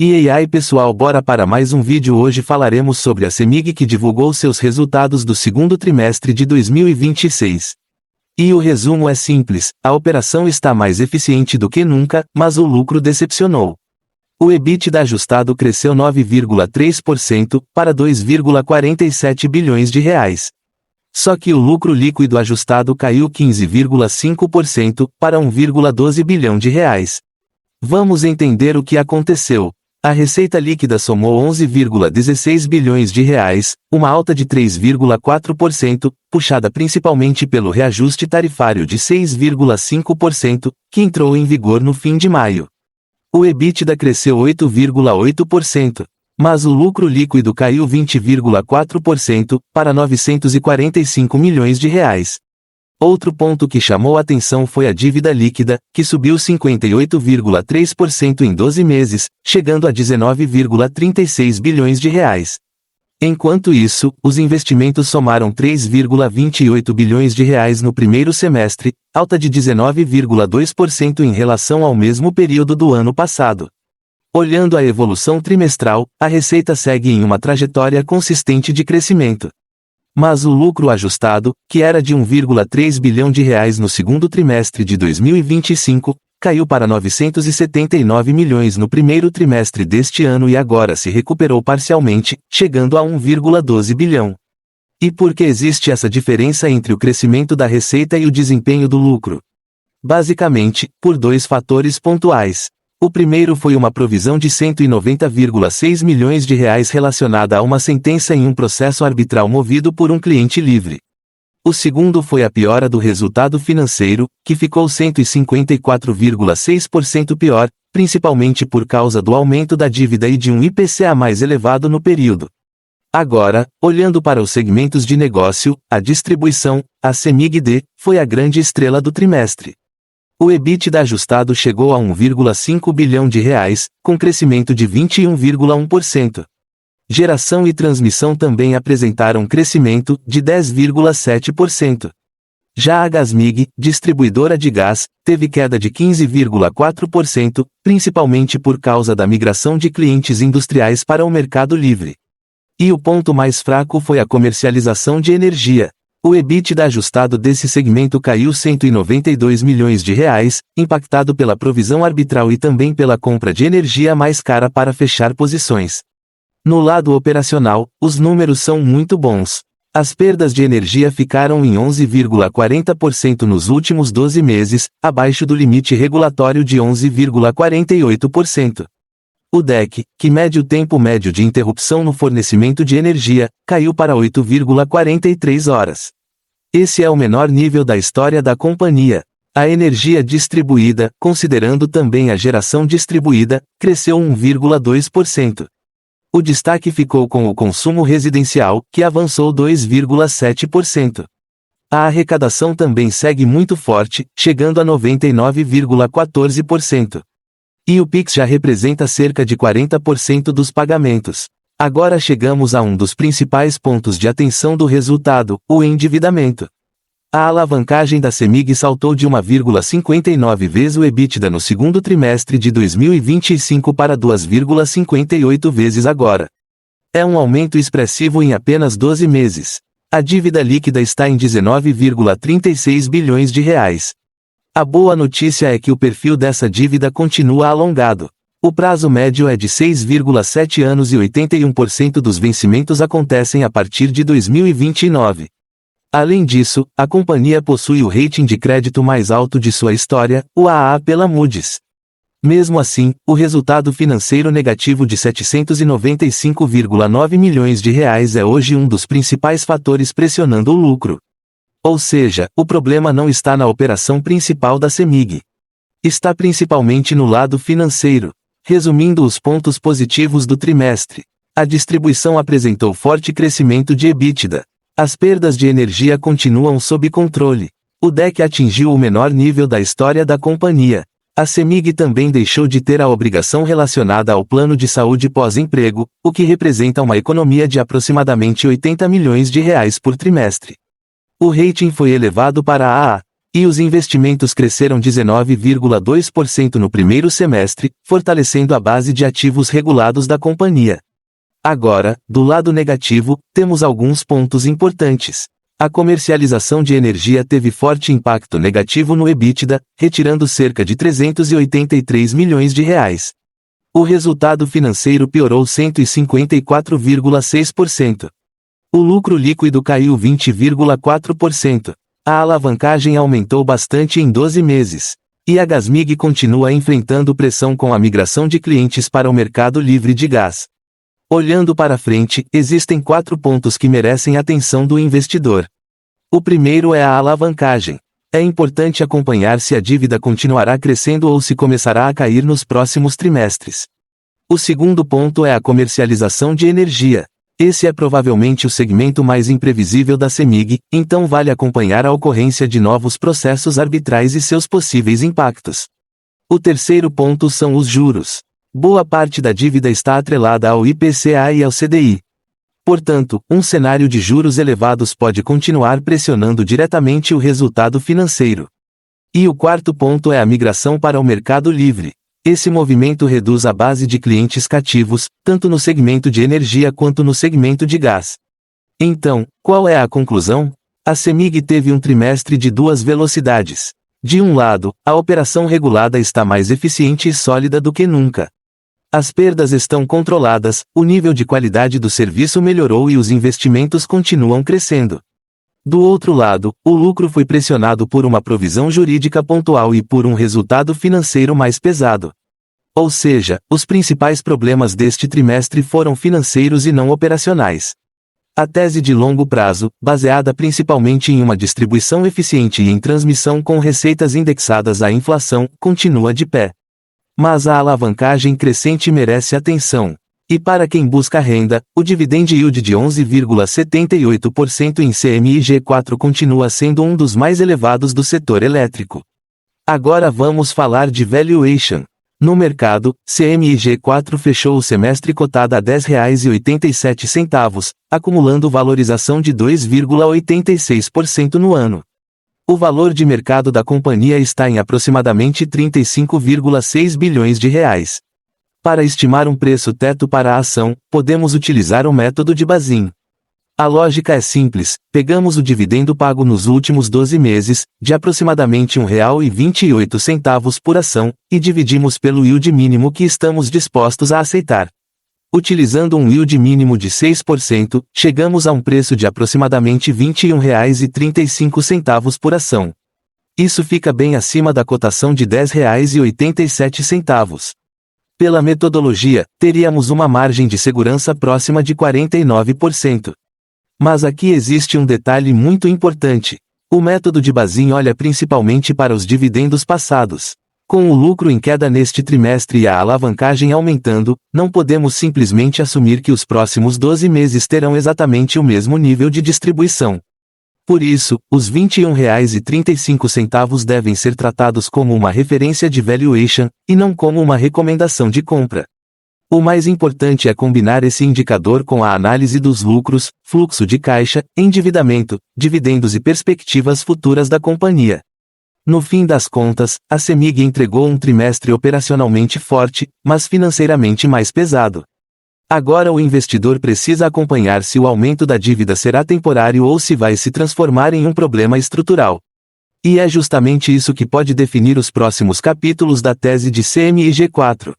E aí pessoal, bora para mais um vídeo. Hoje falaremos sobre a CEMIG que divulgou seus resultados do segundo trimestre de 2026. E o resumo é simples, a operação está mais eficiente do que nunca, mas o lucro decepcionou. O EBITDA ajustado cresceu 9,3% para 2,47 bilhões de reais. Só que o lucro líquido ajustado caiu 15,5% para 1,12 bilhão de reais. Vamos entender o que aconteceu. A receita líquida somou 11,16 bilhões de reais, uma alta de 3,4%, puxada principalmente pelo reajuste tarifário de 6,5%, que entrou em vigor no fim de maio. O EBITDA cresceu 8,8%, mas o lucro líquido caiu 20,4% para 945 milhões de reais. Outro ponto que chamou a atenção foi a dívida líquida, que subiu 58,3% em 12 meses, chegando a 19,36 bilhões de reais. Enquanto isso, os investimentos somaram 3,28 bilhões de reais no primeiro semestre, alta de 19,2% em relação ao mesmo período do ano passado. Olhando a evolução trimestral, a receita segue em uma trajetória consistente de crescimento. Mas o lucro ajustado, que era de 1,3 bilhão de reais no segundo trimestre de 2025, caiu para 979 milhões no primeiro trimestre deste ano e agora se recuperou parcialmente, chegando a 1,12 bilhão. E por que existe essa diferença entre o crescimento da receita e o desempenho do lucro? Basicamente, por dois fatores pontuais. O primeiro foi uma provisão de 190,6 milhões de reais relacionada a uma sentença em um processo arbitral movido por um cliente livre. O segundo foi a piora do resultado financeiro, que ficou 154,6% pior, principalmente por causa do aumento da dívida e de um IPCA mais elevado no período. Agora, olhando para os segmentos de negócio, a distribuição, a CEMIG-D, foi a grande estrela do trimestre. O EBITDA ajustado chegou a 1,5 bilhão de reais, com crescimento de 21,1%. Geração e transmissão também apresentaram crescimento, de 10,7%. Já a Gasmig, distribuidora de gás, teve queda de 15,4%, principalmente por causa da migração de clientes industriais para o mercado livre. E o ponto mais fraco foi a comercialização de energia. O EBITDA ajustado desse segmento caiu 192 milhões de reais, impactado pela provisão arbitral e também pela compra de energia mais cara para fechar posições. No lado operacional, os números são muito bons. As perdas de energia ficaram em 11,40% nos últimos 12 meses, abaixo do limite regulatório de 11,48%. O DEC, que mede o tempo médio de interrupção no fornecimento de energia, caiu para 8,43 horas. Esse é o menor nível da história da companhia. A energia distribuída, considerando também a geração distribuída, cresceu 1,2%. O destaque ficou com o consumo residencial, que avançou 2,7%. A arrecadação também segue muito forte, chegando a 99,14%. E o Pix já representa cerca de 40% dos pagamentos. Agora chegamos a um dos principais pontos de atenção do resultado, o endividamento. A alavancagem da CEMIG saltou de 1,59 vezes o EBITDA no segundo trimestre de 2025 para 2,58 vezes agora. É um aumento expressivo em apenas 12 meses. A dívida líquida está em 19,36 bilhões de reais. A boa notícia é que o perfil dessa dívida continua alongado. O prazo médio é de 6,7 anos e 81% dos vencimentos acontecem a partir de 2029. Além disso, a companhia possui o rating de crédito mais alto de sua história, o AA pela Moody's. Mesmo assim, o resultado financeiro negativo de 795,9 milhões de reais é hoje um dos principais fatores pressionando o lucro. Ou seja, o problema não está na operação principal da CEMIG. Está principalmente no lado financeiro. Resumindo os pontos positivos do trimestre. A distribuição apresentou forte crescimento de EBITDA. As perdas de energia continuam sob controle. O DEC atingiu o menor nível da história da companhia. A CEMIG também deixou de ter a obrigação relacionada ao plano de saúde pós-emprego, o que representa uma economia de aproximadamente 80 milhões de reais por trimestre. O rating foi elevado para AA. E os investimentos cresceram 19,2% no primeiro semestre, fortalecendo a base de ativos regulados da companhia. Agora, do lado negativo, temos alguns pontos importantes. A comercialização de energia teve forte impacto negativo no EBITDA, retirando cerca de 383 milhões de reais. O resultado financeiro piorou 154,6%. O lucro líquido caiu 20,4%. A alavancagem aumentou bastante em 12 meses. E a Gasmig continua enfrentando pressão com a migração de clientes para o mercado livre de gás. Olhando para frente, existem 4 pontos que merecem atenção do investidor. O primeiro é a alavancagem. É importante acompanhar se a dívida continuará crescendo ou se começará a cair nos próximos trimestres. O segundo ponto é a comercialização de energia. Esse é provavelmente o segmento mais imprevisível da CEMIG, então vale acompanhar a ocorrência de novos processos arbitrais e seus possíveis impactos. O terceiro ponto são os juros. Boa parte da dívida está atrelada ao IPCA e ao CDI. Portanto, um cenário de juros elevados pode continuar pressionando diretamente o resultado financeiro. E o quarto ponto é a migração para o mercado livre. Esse movimento reduz a base de clientes cativos, tanto no segmento de energia quanto no segmento de gás. Então, qual é a conclusão? A CEMIG teve um trimestre de 2 velocidades. De um lado, a operação regulada está mais eficiente e sólida do que nunca. As perdas estão controladas, o nível de qualidade do serviço melhorou e os investimentos continuam crescendo. Do outro lado, o lucro foi pressionado por uma provisão jurídica pontual e por um resultado financeiro mais pesado. Ou seja, os principais problemas deste trimestre foram financeiros e não operacionais. A tese de longo prazo, baseada principalmente em uma distribuição eficiente e em transmissão com receitas indexadas à inflação, continua de pé. Mas a alavancagem crescente merece atenção. E para quem busca renda, o dividend yield de 11,78% em CMIG4 continua sendo um dos mais elevados do setor elétrico. Agora vamos falar de valuation. No mercado, CMIG4 fechou o semestre cotada a R$ 10,87, acumulando valorização de 2,86% no ano. O valor de mercado da companhia está em aproximadamente 35,6 bilhões de reais. Para estimar um preço teto para a ação, podemos utilizar o método de Bazin. A lógica é simples, pegamos o dividendo pago nos últimos 12 meses, de aproximadamente R$ 1,28 por ação, e dividimos pelo yield mínimo que estamos dispostos a aceitar. Utilizando um yield mínimo de 6%, chegamos a um preço de aproximadamente R$ 21,35 por ação. Isso fica bem acima da cotação de R$ 10,87. Pela metodologia, teríamos uma margem de segurança próxima de 49%. Mas aqui existe um detalhe muito importante. O método de Bazin olha principalmente para os dividendos passados. Com o lucro em queda neste trimestre e a alavancagem aumentando, não podemos simplesmente assumir que os próximos 12 meses terão exatamente o mesmo nível de distribuição. Por isso, os R$ 21,35 devem ser tratados como uma referência de valuation, e não como uma recomendação de compra. O mais importante é combinar esse indicador com a análise dos lucros, fluxo de caixa, endividamento, dividendos e perspectivas futuras da companhia. No fim das contas, a CEMIG entregou um trimestre operacionalmente forte, mas financeiramente mais pesado. Agora o investidor precisa acompanhar se o aumento da dívida será temporário ou se vai se transformar em um problema estrutural. E é justamente isso que pode definir os próximos capítulos da tese de CMIG4.